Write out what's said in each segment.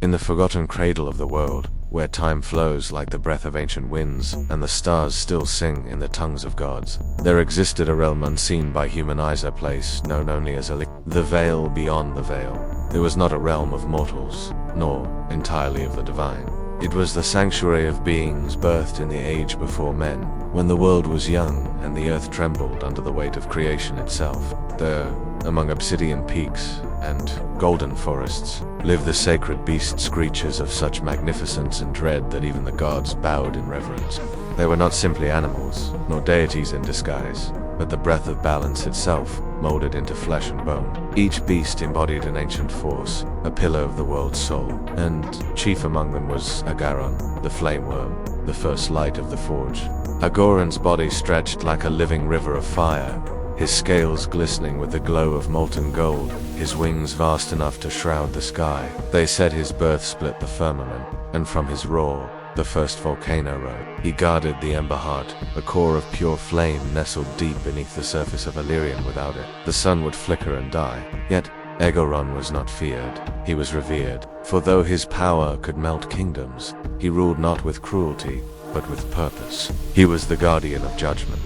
In the forgotten cradle of the world, where time flows like the breath of ancient winds, and the stars still sing in the tongues of gods, there existed a realm unseen by human eyes, a place known only as the veil beyond the veil. It was not a realm of mortals, nor entirely of the divine. It was the sanctuary of beings birthed in the age before men, when the world was young and the earth trembled under the weight of creation itself. There, among obsidian peaks and golden forests, lived the sacred beasts, creatures of such magnificence and dread that even the gods bowed in reverence. They were not simply animals, nor deities in disguise, but the breath of balance itself, molded into flesh and bone. Each beast embodied an ancient force, a pillar of the world's soul, and chief among them was Aegaron, the flame worm, the first light of the forge. Aegaron's body stretched like a living river of fire, his scales glistening with the glow of molten gold, his wings vast enough to shroud the sky. They said his birth split the firmament, and from his roar, the first volcano rose. He guarded the ember heart, a core of pure flame nestled deep beneath the surface of Illyrian. Without it, the sun would flicker and die. Yet, Aegaron was not feared, he was revered, for though his power could melt kingdoms, he ruled not with cruelty, but with purpose. He was the guardian of judgment,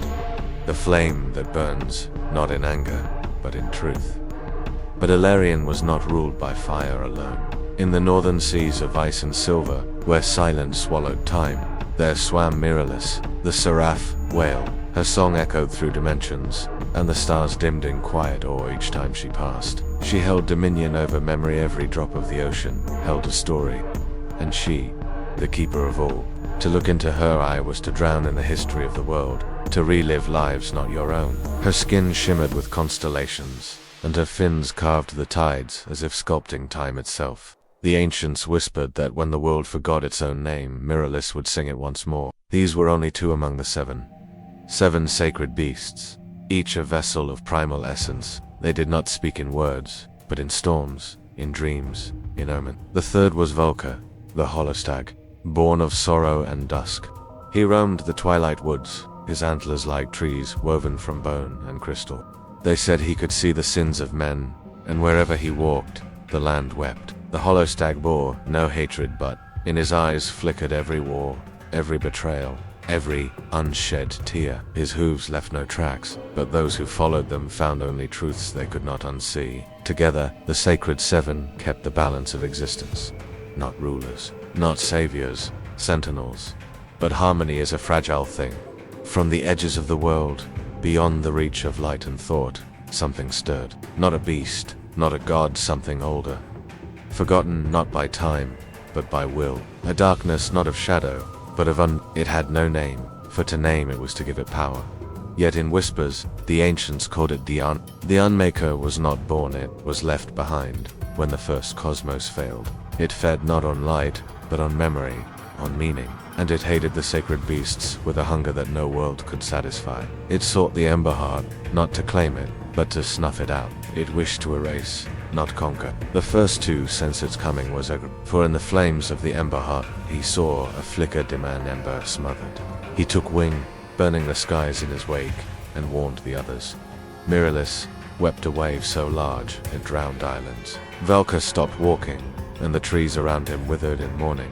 the flame that burns, not in anger, but in truth. But Illyrian was not ruled by fire alone. In the northern seas of ice and silver, where silence swallowed time, there swam Myrilis, the seraph whale. Her song echoed through dimensions, and the stars dimmed in quiet awe each time she passed. She held dominion over memory. Every drop of the ocean held a story, and she, the keeper of all, to look into her eye was to drown in the history of the world, to relive lives not your own. Her skin shimmered with constellations, and her fins carved the tides as if sculpting time itself. The ancients whispered that when the world forgot its own name, Myrilis would sing it once more. These were only two among the seven sacred beasts, each a vessel of primal essence. They did not speak in words, but in storms, in dreams, in omen. The third was Volker, the hollow stag, born of sorrow and dusk. He roamed the twilight woods, his antlers like trees woven from bone and crystal. They said he could see the sins of men, and wherever he walked, the land wept. The hollow stag bore no hatred, but in his eyes flickered every war, every betrayal, every unshed tear. His hooves left no tracks, but those who followed them found only truths they could not unsee. Together, the sacred seven kept the balance of existence. Not rulers, not saviors, sentinels, but harmony is a fragile thing. From the edges of the world, beyond the reach of light and thought, something stirred. Not a beast, not a god, something older. Forgotten not by time, but by will. A darkness not of shadow, but of It had no name, for to name it was to give it power. Yet in whispers, the ancients called it the Unmaker was not born, it was left behind, when the first cosmos failed. It fed not on light, but on memory, on meaning. And it hated the sacred beasts with a hunger that no world could satisfy. It sought the ember heart, not to claim it, but to snuff it out. It wished to erase, not conquer. The first to sense its coming was Aegaron, for in the flames of the ember heart he saw a flicker dim and ember smothered. He took wing, burning the skies in his wake, and warned the others. Myrilis wept a wave so large it drowned islands. Volker stopped walking, and the trees around him withered in mourning.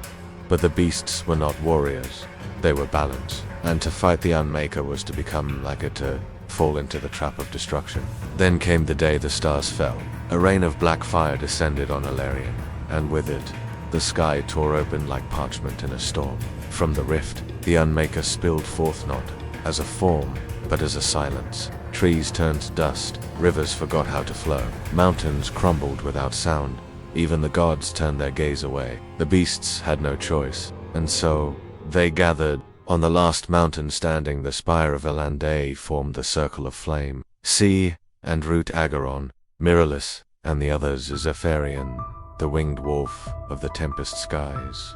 But the beasts were not warriors, they were balance, and to fight the Unmaker was to become like it, to fall into the trap of destruction. Then came the day the stars fell. A rain of black fire descended on Illyrian, and with it, the sky tore open like parchment in a storm. From the rift, the Unmaker spilled forth not as a form, but as a silence. Trees turned to dust, rivers forgot how to flow, mountains crumbled without sound. Even the gods turned their gaze away. The beasts had no choice, and so they gathered. On the last mountain standing, the spire of Elande formed the circle of flame. See and root Aegaron, Myrilis, and the others Zephyrian, the winged wolf of the tempest skies.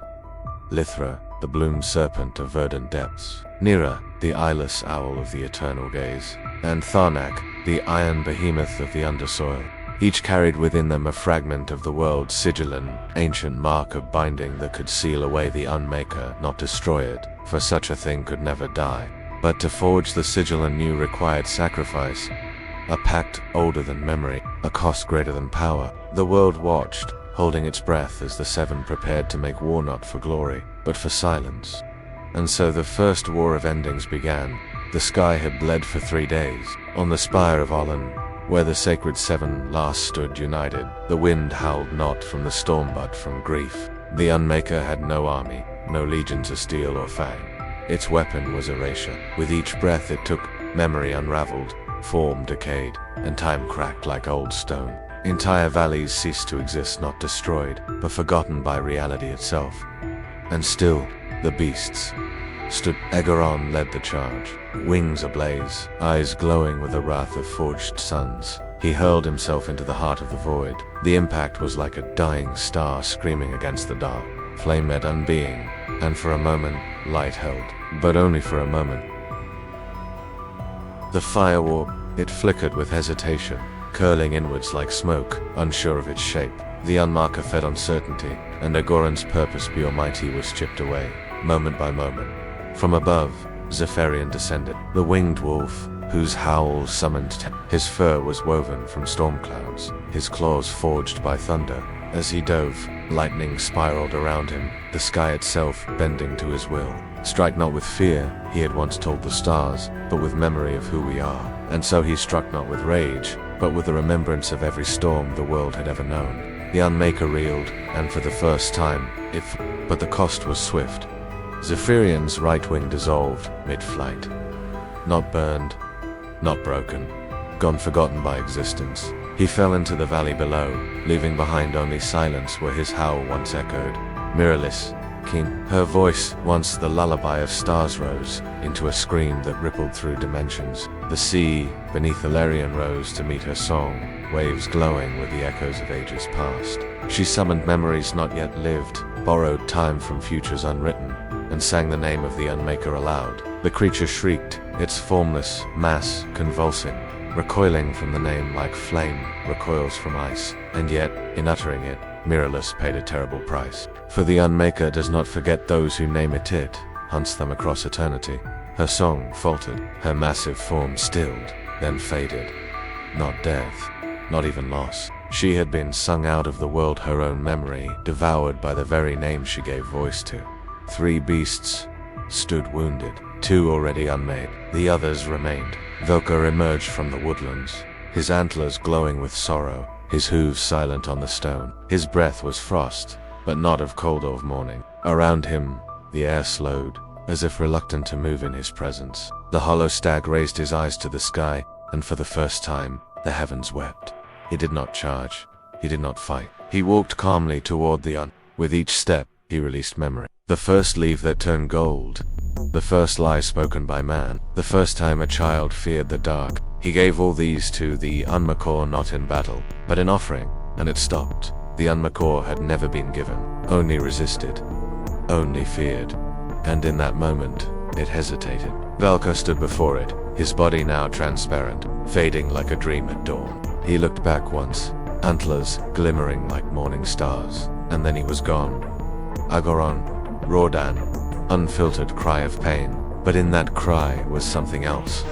Lythra, the bloomed serpent of verdant depths. Nera, the eyeless owl of the eternal gaze. And Tharnak, the iron behemoth of the undersoil. Each carried within them a fragment of the world's sigil, an ancient mark of binding that could seal away the Unmaker, not destroy it, for such a thing could never die. But to forge the sigil anew required sacrifice, a pact older than memory, a cost greater than power. The world watched, holding its breath as the seven prepared to make war not for glory, but for silence. And so the first war of endings began. The sky had bled for 3 days. On the spire of Olin, where the sacred seven last stood united, the wind howled not from the storm but from grief. The Unmaker had no army, no legions of steel or fang. Its weapon was erasure. With each breath it took, memory unraveled, form decayed, and time cracked like old stone. Entire valleys ceased to exist, not destroyed, but forgotten by reality itself. And still, the beasts stood. Aegaron led the charge, wings ablaze, eyes glowing with the wrath of forged suns. He hurled himself into the heart of the void. The impact was like a dying star screaming against the dark. Flame met unbeing, and for a moment, light held, but only for a moment. The fire warp, it flickered with hesitation, curling inwards like smoke, unsure of its shape. The Unmaker fed uncertainty, and Aegaron's purpose be almighty was chipped away, moment by moment. From above, Zephyrian descended, the winged wolf, whose howl summoned his fur was woven from storm clouds, his claws forged by thunder. As he dove, lightning spiraled around him, the sky itself bending to his will. Strike not with fear, he had once told the stars, but with memory of who we are. And so he struck not with rage, but with the remembrance of every storm the world had ever known. The Unmaker reeled, and for the first time, but the cost was swift. Zephyrian's right wing dissolved, mid-flight. Not burned, not broken, gone forgotten by existence. He fell into the valley below, leaving behind only silence where his howl once echoed. Mirrorless, keen, her voice, once the lullaby of stars, rose into a scream that rippled through dimensions. The sea beneath Aegaron rose to meet her song, waves glowing with the echoes of ages past. She summoned memories not yet lived, borrowed time from futures unwritten, and sang the name of the Unmaker aloud. The creature shrieked, its formless mass convulsing, recoiling from the name like flame recoils from ice, and yet, in uttering it, Mirrorless paid a terrible price. For the Unmaker does not forget those who name it hunts them across eternity. Her song faltered, her massive form stilled, then faded. Not death, not even loss. She had been sung out of the world, her own memory, devoured by the very name she gave voice to. 3 beasts stood wounded, 2 already unmade, the others remained. Velka emerged from the woodlands, his antlers glowing with sorrow, his hooves silent on the stone. His breath was frost, but not of cold or of morning. Around him, the air slowed, as if reluctant to move in his presence. The hollow stag raised his eyes to the sky, and for the first time, the heavens wept. He did not charge, he did not fight. He walked calmly toward the With each step, he released memory. The first leaf that turned gold, the first lie spoken by man, the first time a child feared the dark. He gave all these to the Unmaker, not in battle, but in offering, and it stopped. The Unmaker had never been given, only resisted, only feared, and in that moment, it hesitated. Velka stood before it, his body now transparent, fading like a dream at dawn. He looked back once, antlers glimmering like morning stars, and then he was gone. Aegaron, Rodan, unfiltered cry of pain, but in that cry was something else.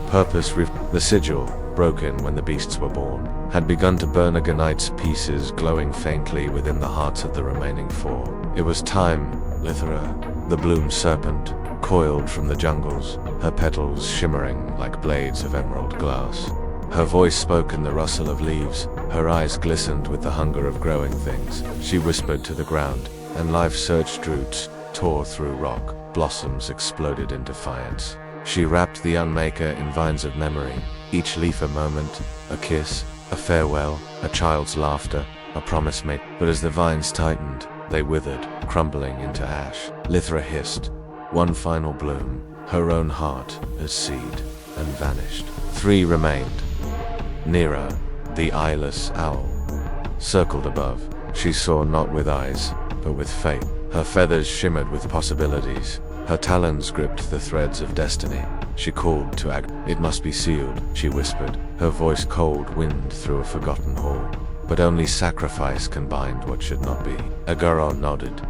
Purpose. The sigil, broken when the beasts were born, had begun to burn Aegonite's pieces, glowing faintly within the hearts of the remaining 4. It was time. Lythra, the bloom serpent, coiled from the jungles, her petals shimmering like blades of emerald glass. Her voice spoke in the rustle of leaves, her eyes glistened with the hunger of growing things. She whispered to the ground, and life-surged roots tore through rock, blossoms exploded in defiance. She wrapped the Unmaker in vines of memory, each leaf a moment, a kiss, a farewell, a child's laughter, a promise made. But as the vines tightened, they withered, crumbling into ash. Lythra hissed, one final bloom, her own heart as seed, and vanished. 3 remained. Nera, the eyeless owl, circled above. She saw not with eyes, but with fate. Her feathers shimmered with possibilities. Her talons gripped the threads of destiny. She called to It must be sealed, she whispered, her voice cold wind through a forgotten hall. But only sacrifice can bind what should not be. Aegaron nodded.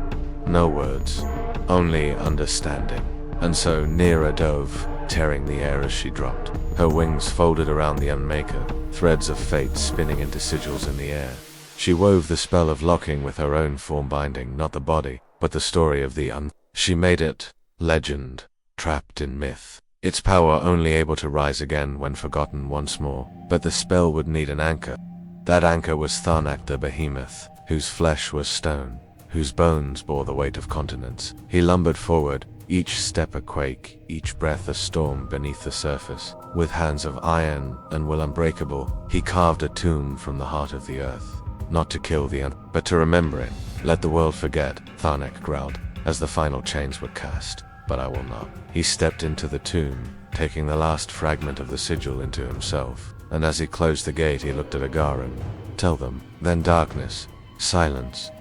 No words, only understanding. And so Nera dove, tearing the air as she dropped. Her wings folded around the Unmaker, threads of fate spinning into sigils in the air. She wove the spell of locking with her own form binding, not the body, but the story of the She made it legend, trapped in myth. Its power only able to rise again when forgotten once more. But the spell would need an anchor. That anchor was Tharnak the behemoth, whose flesh was stone, whose bones bore the weight of continents. He lumbered forward, each step a quake, each breath a storm beneath the surface. With hands of iron and will unbreakable, he carved a tomb from the heart of the earth. Not to kill the but to remember it. Let the world forget, Tharnak growled, as the final chains were cast. But I will not. He stepped into the tomb, taking the last fragment of the sigil into himself. And as he closed the gate, he looked at Aegaron. Tell them. Then darkness, silence.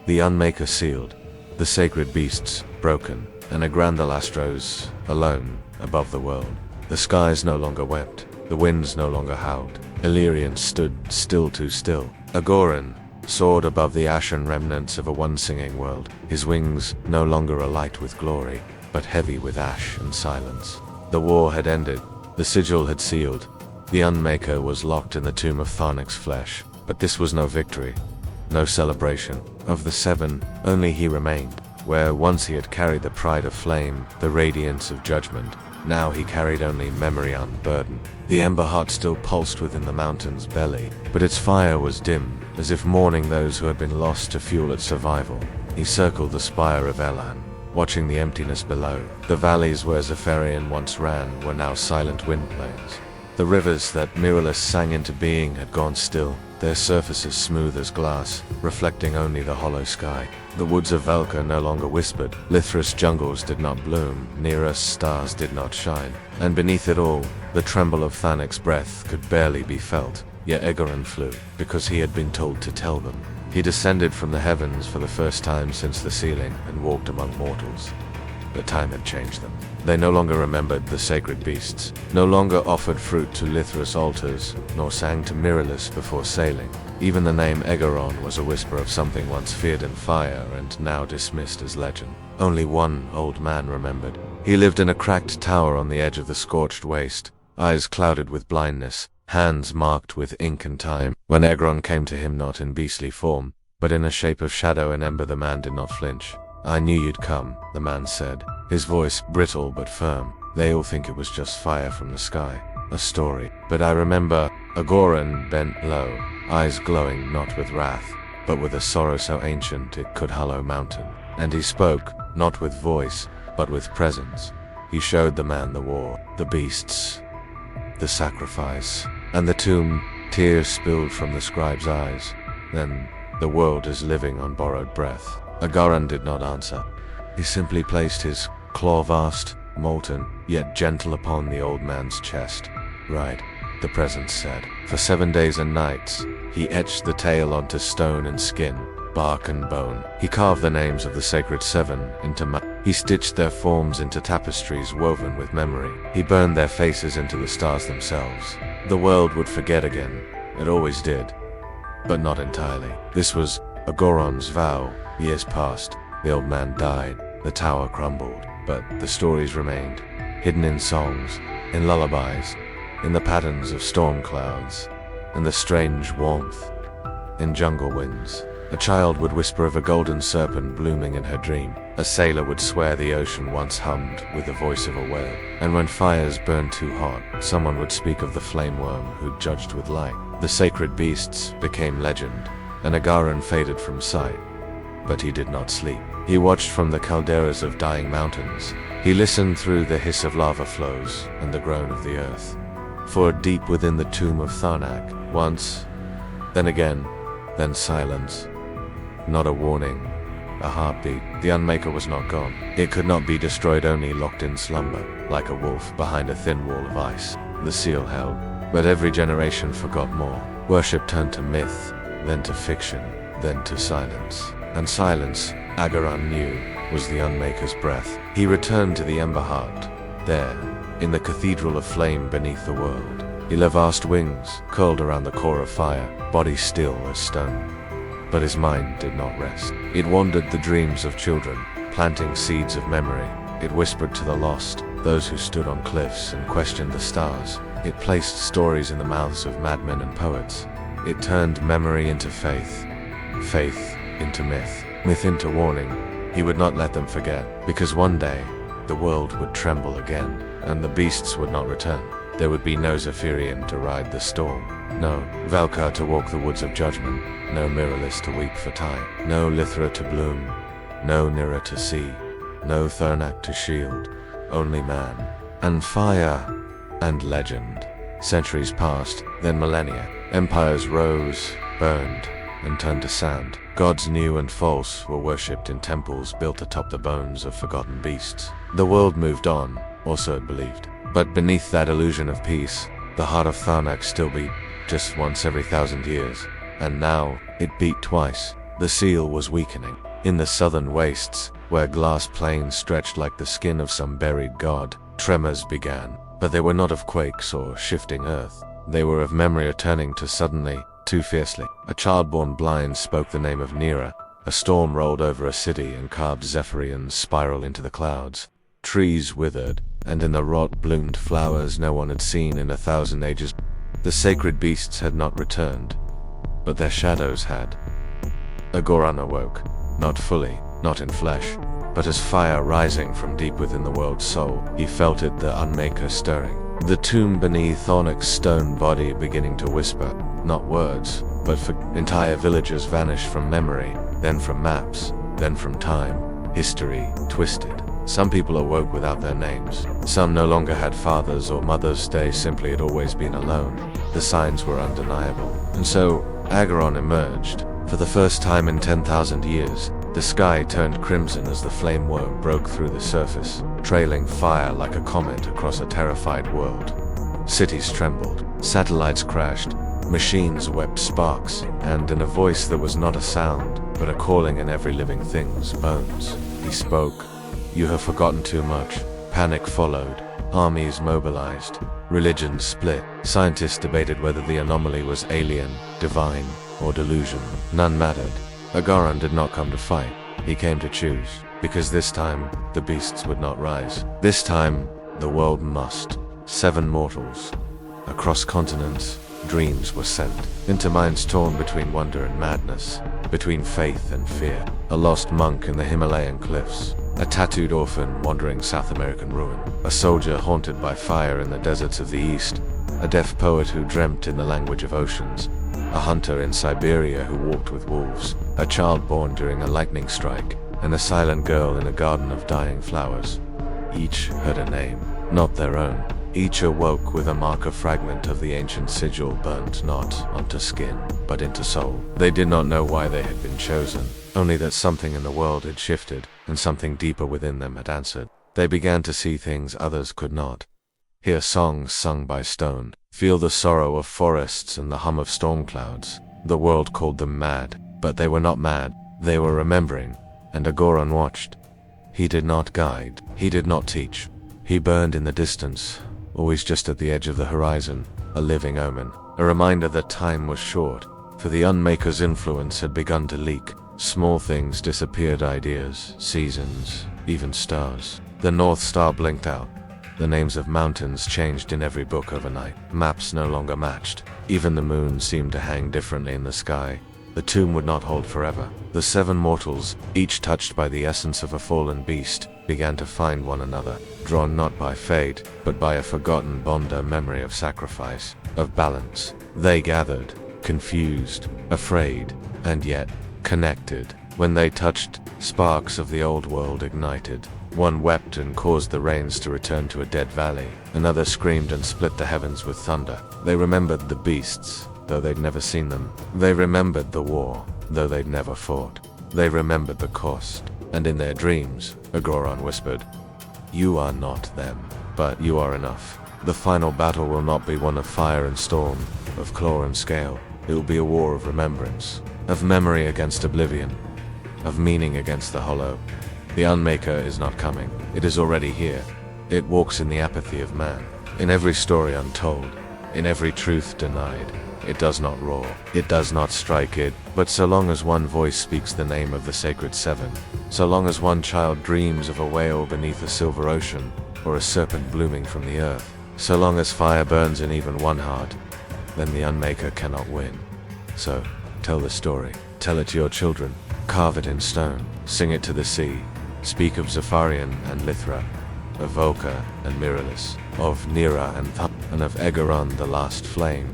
The Unmaker sealed, the sacred beasts broken, and Agrandalastros alone above the world. The skies no longer wept, the winds no longer howled. Illyrian stood still too still. Aegaron soared above the ashen remnants of a one-singing world, his wings no longer alight with glory, but heavy with ash and silence. The war had ended, the sigil had sealed. The Unmaker was locked in the tomb of Tharnak's flesh, but this was no victory, no celebration. Of the seven, only he remained, where once he had carried the pride of flame, the radiance of judgment. Now he carried only memory unburdened. The ember heart still pulsed within the mountain's belly, but its fire was dim, as if mourning those who had been lost to fuel its survival. He circled the spire of Elan, watching the emptiness below. The valleys where Zephyrian once ran were now silent wind plains. The rivers that Myrillus sang into being had gone still, their surfaces smooth as glass, reflecting only the hollow sky. The woods of Velka no longer whispered, Lithrus jungles did not bloom, near us stars did not shine, and beneath it all, the tremble of Tharnak's breath could barely be felt. Yet Aegaron flew, because he had been told to tell them. He descended from the heavens for the first time since the ceiling and walked among mortals. But time had changed them. They no longer remembered the sacred beasts, no longer offered fruit to Lithrus altars, nor sang to Myrillus before sailing. Even the name Aegaron was a whisper of something once feared in fire and now dismissed as legend. Only one old man remembered. He lived in a cracked tower on the edge of the scorched waste, eyes clouded with blindness, hands marked with ink and time. When Aegaron came to him not in beastly form, but in a shape of shadow and ember, the man did not flinch. I knew you'd come, the man said, his voice brittle but firm. They all think it was just fire from the sky, a story. But I remember. Aegaron bent low, eyes glowing not with wrath, but with a sorrow so ancient it could hollow mountain. And he spoke, not with voice, but with presence. He showed the man the war, the beasts, the sacrifice, and the tomb. Tears spilled from the scribe's eyes. Then, the world is living on borrowed breath. Aegaron did not answer. He simply placed his claw vast, molten, yet gentle upon the old man's chest. Right, the presence said. For 7 days and nights, he etched the tale onto stone and skin, bark and bone. He carved the names of the sacred seven into He stitched their forms into tapestries woven with memory. He burned their faces into the stars themselves. The world would forget again. It always did. But not entirely. This was Aegaron's vow. Years passed. The old man died. The tower crumbled. But the stories remained. Hidden in songs, in lullabies, in the patterns of storm clouds, in the strange warmth, in jungle winds. A child would whisper of a golden serpent blooming in her dream. A sailor would swear the ocean once hummed with the voice of a whale. And when fires burned too hot, someone would speak of the flame worm who'd judged with light. The sacred beasts became legend, and Aegaron faded from sight. But he did not sleep. He watched from the calderas of dying mountains. He listened through the hiss of lava flows and the groan of the earth. For deep within the tomb of Tharnak, once, then again, then silence. Not a warning, a heartbeat. The Unmaker was not gone. It could not be destroyed, only locked in slumber, like a wolf behind a thin wall of ice. The seal held, but every generation forgot more. Worship turned to myth, then to fiction, then to silence. And silence, Aegaron knew, was the Unmaker's breath. He returned to the Ember Heart, there, in the cathedral of flame beneath the world. He left vast wings, curled around the core of fire, body still as stone. But his mind did not rest. It wandered the dreams of children, planting seeds of memory. It whispered to the lost, those who stood on cliffs and questioned the stars. It placed stories in the mouths of madmen and poets. It turned memory into faith, faith into myth, myth into warning. He would not let them forget, because one day, the world would tremble again, and the beasts would not return. There would be no Zephyrian to ride the storm, no Valkyr to walk the woods of judgment, no Miralis to weep for Ty, no Lythra to bloom, no Nira to see, no Thurnak to shield, only man, and fire, and legend. Centuries passed, then millennia. Empires rose, burned, and turned to sand. Gods new and false were worshipped in temples built atop the bones of forgotten beasts. The world moved on, or so it believed. But beneath that illusion of peace, the heart of Tharnak still beat, just once every 1,000 years. And now, it beat twice. The seal was weakening. In the southern wastes, where glass plains stretched like the skin of some buried god, tremors began. But they were not of quakes or shifting earth. They were of memory returning to suddenly, too fiercely. A child born blind spoke the name of Nira. A storm rolled over a city and carved Zephyrians spiral into the clouds. Trees withered, and in the rot bloomed flowers no one had seen in 1,000 ages. The sacred beasts had not returned, but their shadows had. Aegaron awoke, not fully, not in flesh, but as fire rising from deep within the world's soul. He felt it, the Unmaker stirring. The tomb beneath Thornak's stone body beginning to whisper, not words, but for entire villages vanished from memory, then from maps, then from time. History twisted. Some people awoke without their names. Some no longer had fathers or mothers. They simply had always been alone. The signs were undeniable. And so, Aegaron emerged. For the first time in 10,000 years, the sky turned crimson as the flame worm broke through the surface, trailing fire like a comet across a terrified world. Cities trembled, satellites crashed, machines wept sparks, and in a voice that was not a sound, but a calling in every living thing's bones, he spoke. You have forgotten too much. Panic followed. Armies mobilized. Religions split. Scientists debated whether the anomaly was alien, divine, or delusion. None mattered. Aegaron did not come to fight. He came to choose. Because this time, the beasts would not rise. This time, the world must. 7 mortals. Across continents, dreams were sent. Into minds torn between wonder and madness. Between faith and fear. A lost monk in the Himalayan cliffs. A tattooed orphan wandering South American ruin. A soldier haunted by fire in the deserts of the East. A deaf poet who dreamt in the language of oceans. A hunter in Siberia who walked with wolves. A child born during a lightning strike. And a silent girl in a garden of dying flowers. Each heard a name, not their own. Each awoke with a marker fragment of the ancient sigil burnt not onto skin, but into soul. They did not know why they had been chosen, only that something in the world had shifted, and something deeper within them had answered. They began to see things others could not. Hear songs sung by stone, feel the sorrow of forests and the hum of storm clouds. The world called them mad, but they were not mad. They were remembering, and Aegaron watched. He did not guide, he did not teach. He burned in the distance, always just at the edge of the horizon, a living omen, a reminder that time was short, for the Unmaker's influence had begun to leak. Small things disappeared, ideas, seasons, even stars. The North Star blinked out. The names of mountains changed in every book overnight. Maps no longer matched. Even the moon seemed to hang differently in the sky. The tomb would not hold forever. The 7 mortals, each touched by the essence of a fallen beast, began to find one another, drawn not by fate, but by a forgotten bond, a memory of sacrifice, of balance. They gathered, confused, afraid, and yet connected. When they touched, sparks of the old world ignited. One wept and caused the rains to return to a dead valley. Another screamed and split the heavens with thunder. They remembered the beasts, though they'd never seen them. They remembered the war, though they'd never fought. They remembered the cost. And in their dreams, Aegaron whispered, "You are not them, but you are enough. The final battle will not be one of fire and storm, of claw and scale. It will be a war of remembrance, of memory against oblivion, of meaning against the hollow. The Unmaker is not coming. It is already here. It walks in the apathy of man. In every story untold, in every truth denied. It does not roar, it does not strike it, but so long as one voice speaks the name of the sacred 7, so long as one child dreams of a whale beneath a silver ocean, or a serpent blooming from the earth, so long as fire burns in even one heart, then the Unmaker cannot win. So, tell the story. Tell it to your children. Carve it in stone. Sing it to the sea. Speak of Zephyrian and Lithra, of Volca and Miralis, of Nera and and of Aegaron the last flame,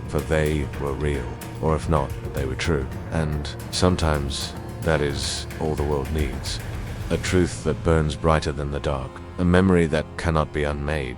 for they were real, or if not, they were true. And sometimes that is all the world needs. A truth that burns brighter than the dark, a memory that cannot be unmade.